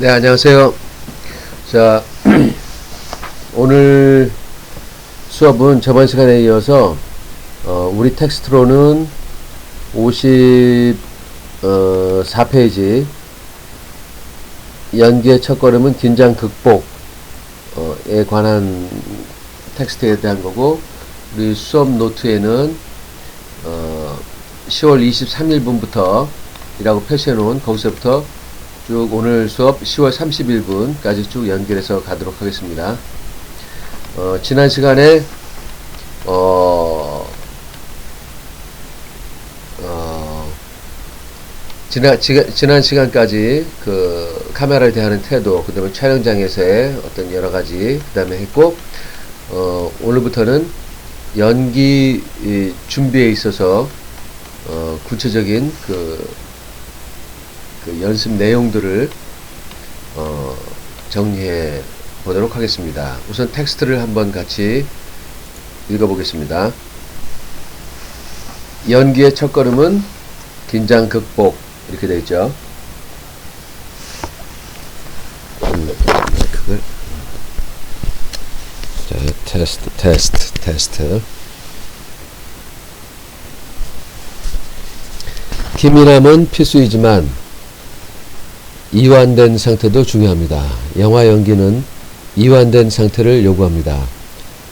네, 안녕하세요. 자, 오늘 수업은 저번 시간에 이어서 우리 텍스트로는 54페이지 연기의 첫걸음은 긴장 극복에 관한 텍스트에 대한 거고, 우리 수업 노트에는 10월 23일분부터 이라고 표시해 놓은 거기서부터 쭉 오늘 수업 10월 31분까지 쭉 연결해서 가도록 하겠습니다. 지난 시간에 지난 시간까지 그 카메라를 대하는 태도, 그 다음에 촬영장에서의 어떤 여러가지 그 다음에 했고, 오늘부터는 연기 준비에 있어서 구체적인 그 연습 내용들을 정리해 보도록 하겠습니다. 우선 텍스트를 한번 같이 읽어보겠습니다. 연기의 첫걸음은 긴장 극복, 이렇게 되어 있죠. 자, 테스트. 기민함은 필수이지만 이완된 상태도 중요합니다. 영화 연기는 이완된 상태를 요구합니다.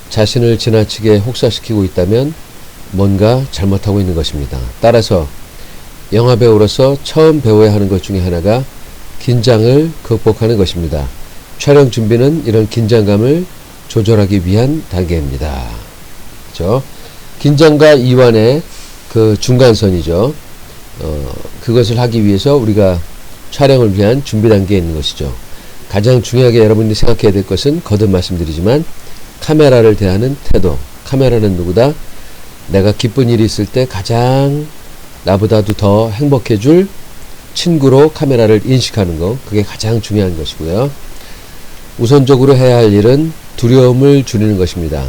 자신을 지나치게 혹사시키고 있다면 뭔가 잘못하고 있는 것입니다. 따라서 영화배우로서 처음 배워야 하는 것 중에 하나가 긴장을 극복하는 것입니다. 촬영 준비는 이런 긴장감을 조절하기 위한 단계입니다. 그렇죠? 긴장과 이완의 그 중간선이죠. 그것을 하기 위해서 우리가 촬영을 위한 준비 단계에 있는 것이죠. 가장 중요하게 여러분들이 생각해야 될 것은 거듭 말씀드리지만 카메라를 대하는 태도. 카메라는 누구다? 내가 기쁜 일이 있을 때 가장 나보다도 더 행복해줄 친구로 카메라를 인식하는 것, 그게 가장 중요한 것이고요. 우선적으로 해야 할 일은 두려움을 줄이는 것입니다.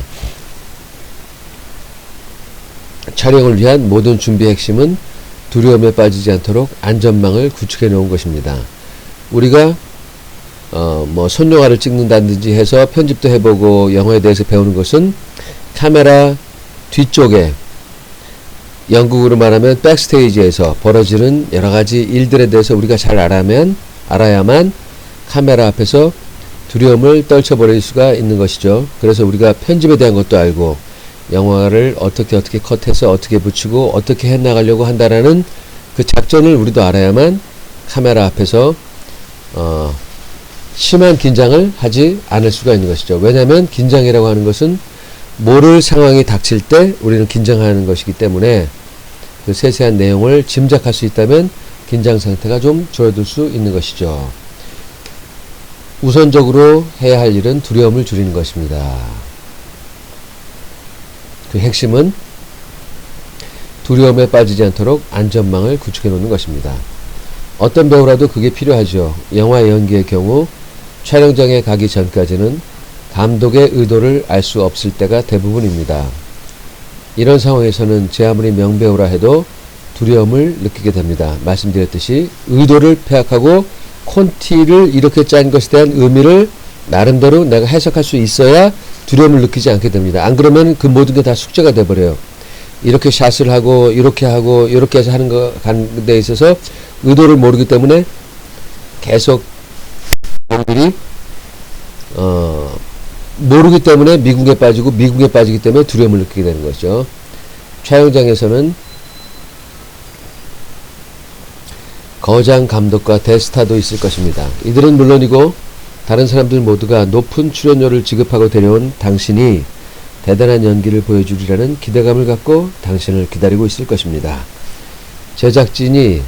촬영을 위한 모든 준비의 핵심은 두려움에 빠지지 않도록 안전망을 구축해 놓은 것입니다. 우리가 손영화를 찍는다든지 해서 편집도 해보고 영화에 대해서 배우는 것은 카메라 뒤쪽에, 영국으로 말하면 백스테이지에서 벌어지는 여러가지 일들에 대해서 우리가 잘 알아야만 카메라 앞에서 두려움을 떨쳐버릴 수가 있는 것이죠. 그래서 우리가 편집에 대한 것도 알고 영화를 어떻게 컷해서 어떻게 붙이고 어떻게 해나가려고 한다라는 그 작전을 우리도 알아야만 카메라 앞에서 심한 긴장을 하지 않을 수가 있는 것이죠. 왜냐하면 긴장이라고 하는 것은 모를 상황이 닥칠 때 우리는 긴장하는 것이기 때문에 그 세세한 내용을 짐작할 수 있다면 긴장 상태가 좀 줄어들 수 있는 것이죠. 우선적으로 해야 할 일은 두려움을 줄이는 것입니다. 그 핵심은 두려움에 빠지지 않도록 안전망을 구축해 놓는 것입니다. 어떤 배우라도 그게 필요하죠. 영화 연기의 경우 촬영장에 가기 전까지는 감독의 의도를 알 수 없을 때가 대부분입니다. 이런 상황에서는 제 아무리 명배우라 해도 두려움을 느끼게 됩니다. 말씀드렸듯이 의도를 파악하고 콘티를 이렇게 짠 것에 대한 의미를 나름대로 내가 해석할 수 있어야 두려움을 느끼지 않게 됩니다. 안 그러면 그 모든 게 다 숙제가 돼버려요. 이렇게 샷을 하고 이렇게 해서 하는 데 있어서 의도를 모르기 때문에 계속 배우들이 모르기 때문에 미궁에 빠지기 때문에 두려움을 느끼게 되는 거죠. 촬영장에서는 거장 감독과 대스타도 있을 것입니다. 이들은 물론이고 다른 사람들 모두가 높은 출연료를 지급하고 데려온 당신이 대단한 연기를 보여주리라는 기대감을 갖고 당신을 기다리고 있을 것입니다. 제작진이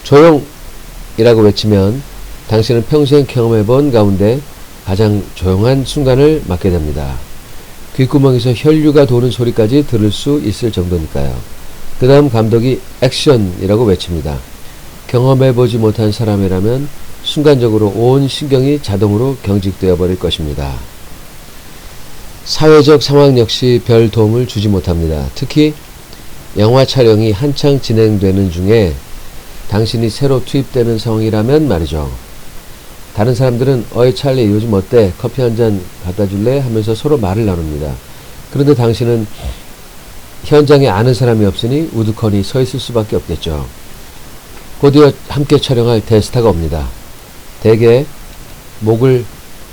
조용이라고 외치면 당신은 평생 경험해본 가운데 가장 조용한 순간을 맞게 됩니다. 귓구멍에서 혈류가 도는 소리까지 들을 수 있을 정도니까요. 그 다음 감독이 액션이라고 외칩니다. 경험해보지 못한 사람이라면 순간적으로 온 신경이 자동으로 경직되어 버릴 것입니다. 사회적 상황 역시 별 도움을 주지 못합니다. 특히 영화 촬영이 한창 진행되는 중에 당신이 새로 투입되는 상황이라면 말이죠. 다른 사람들은 어이 찰리 요즘 어때? 커피 한 잔 갖다 줄래? 하면서 서로 말을 나눕니다. 그런데 당신은 현장에 아는 사람이 없으니 우두커니 서 있을 수밖에 없겠죠. 곧이어 함께 촬영할 대스타가 옵니다. 대개 목을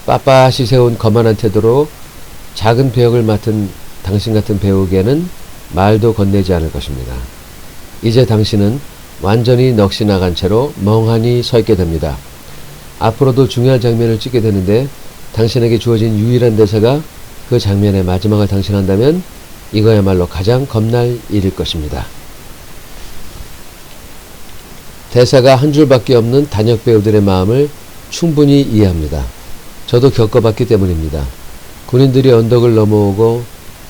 빳빳이 세운 거만한 태도로 작은 배역을 맡은 당신 같은 배우에게는 말도 건네지 않을 것입니다. 이제 당신은 완전히 넋이 나간 채로 멍하니 서 있게 됩니다. 앞으로도 중요한 장면을 찍게 되는데 당신에게 주어진 유일한 대사가 그 장면의 마지막을 당신한다면 이거야말로 가장 겁날 일일 것입니다. 대사가 한 줄밖에 없는 단역 배우들의 마음을 충분히 이해합니다. 저도 겪어봤기 때문입니다. 군인들이 언덕을 넘어오고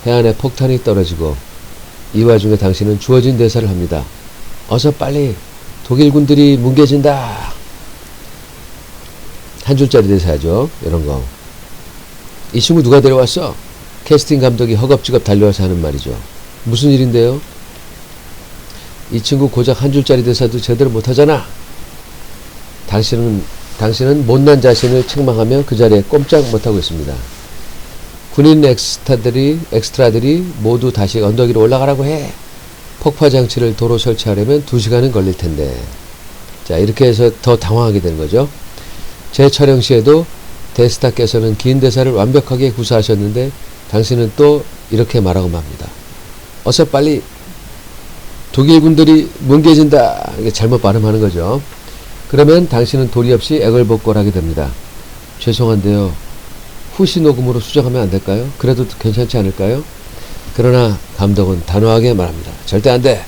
해안에 폭탄이 떨어지고 이 와중에 당신은 주어진 대사를 합니다. 어서 빨리 독일군들이 뭉개진다. 한 줄짜리 대사죠. 이런 거. 이 친구 누가 데려왔어? 캐스팅 감독이 허겁지겁 달려와서 하는 말이죠. 무슨 일인데요? 이 친구 고작 한 줄짜리 대사도 제대로 못하잖아. 당신은 못난 자신을 책망하며 그 자리에 꼼짝 못하고 있습니다. 군인 엑스트라들이 모두 다시 언덕 위로 올라가라고 해. 폭파장치를 도로 설치하려면 2시간은 걸릴 텐데. 자, 이렇게 해서 더 당황하게 되는 거죠. 제 촬영 시에도 대스타께서는 긴 대사를 완벽하게 구사하셨는데 당신은 또 이렇게 말하고 맙니다. 어서 빨리 독일군들이 뭉개진다. 이게 잘못 발음하는 거죠. 그러면 당신은 도리 없이 애걸복걸하게 됩니다. 죄송한데요. 후시 녹음으로 수정하면 안 될까요? 그래도 괜찮지 않을까요? 그러나 감독은 단호하게 말합니다. 절대 안 돼.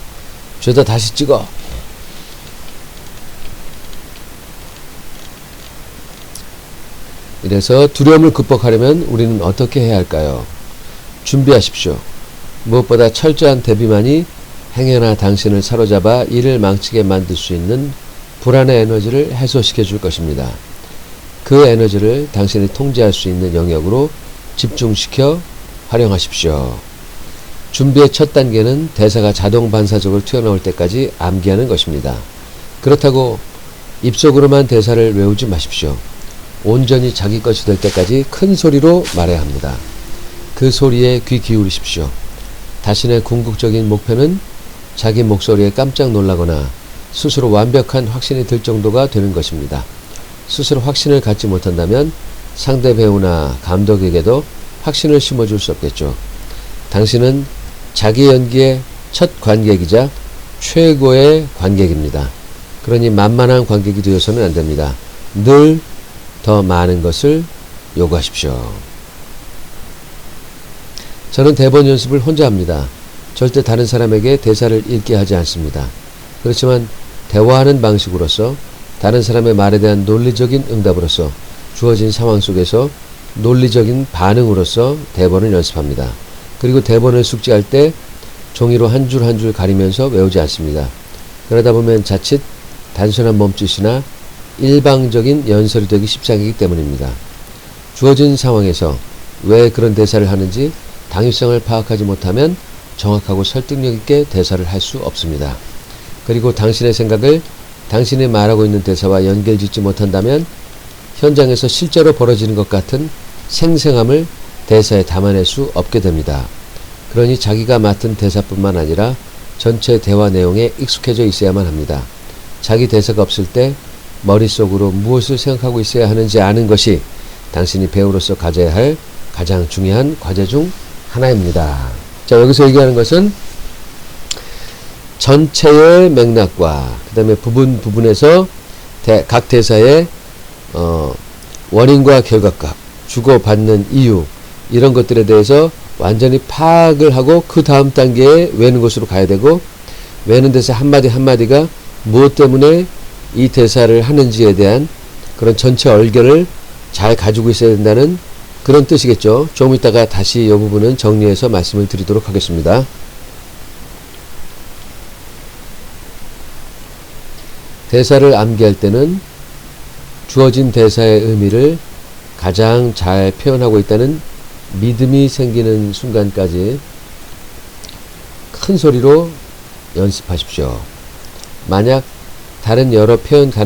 죄다 다시 찍어. 이래서 두려움을 극복하려면 우리는 어떻게 해야 할까요? 준비하십시오. 무엇보다 철저한 대비만이 행여나 당신을 사로잡아 일을 망치게 만들 수 있는 불안의 에너지를 해소시켜 줄 것입니다. 그 에너지를 당신이 통제할 수 있는 영역으로 집중시켜 활용하십시오. 준비의 첫 단계는 대사가 자동 반사적으로 튀어나올 때까지 암기하는 것입니다. 그렇다고 입속으로만 대사를 외우지 마십시오. 온전히 자기 것이 될 때까지 큰 소리로 말해야 합니다. 그 소리에 귀 기울이십시오. 자신의 궁극적인 목표는 자기 목소리에 깜짝 놀라거나 스스로 완벽한 확신이 들 정도가 되는 것입니다. 스스로 확신을 갖지 못한다면 상대 배우나 감독에게도 확신을 심어줄 수 없겠죠. 당신은 자기 연기의 첫 관객이자 최고의 관객입니다. 그러니 만만한 관객이 되어서는 안 됩니다. 늘 더 많은 것을 요구하십시오. 저는 대본 연습을 혼자 합니다. 절대 다른 사람에게 대사를 읽게 하지 않습니다. 그렇지만 대화하는 방식으로서 다른 사람의 말에 대한 논리적인 응답으로서 주어진 상황 속에서 논리적인 반응으로서 대본을 연습합니다. 그리고 대본을 숙지할 때 종이로 한 줄 한 줄 가리면서 외우지 않습니다. 그러다 보면 자칫 단순한 몸짓이나 일방적인 연설이 되기 십상이기 때문입니다. 주어진 상황에서 왜 그런 대사를 하는지 당위성을 파악하지 못하면 정확하고 설득력 있게 대사를 할 수 없습니다. 그리고 당신의 생각을 당신이 말하고 있는 대사와 연결짓지 못한다면 현장에서 실제로 벌어지는 것 같은 생생함을 대사에 담아낼 수 없게 됩니다. 그러니 자기가 맡은 대사뿐만 아니라 전체 대화 내용에 익숙해져 있어야만 합니다. 자기 대사가 없을 때 머릿속으로 무엇을 생각하고 있어야 하는지 아는 것이 당신이 배우로서 가져야 할 가장 중요한 과제 중 하나입니다. 자, 여기서 얘기하는 것은 전체의 맥락과 그 다음에 부분에서 각 대사의 원인과 결과값, 주고받는 이유 이런 것들에 대해서 완전히 파악을 하고 그 다음 단계에 외는 것으로 가야 되고 외는 대사 한마디 한마디가 무엇 때문에 이 대사를 하는지에 대한 그런 전체 얼결을 잘 가지고 있어야 된다는 그런 뜻이겠죠. 조금 이따가 다시 이 부분은 정리해서 말씀을 드리도록 하겠습니다. 대사를 암기할 때는 주어진 대사의 의미를 가장 잘 표현하고 있다는 믿음이 생기는 순간까지 큰 소리로 연습하십시오. 만약 다른 여러 표현 가능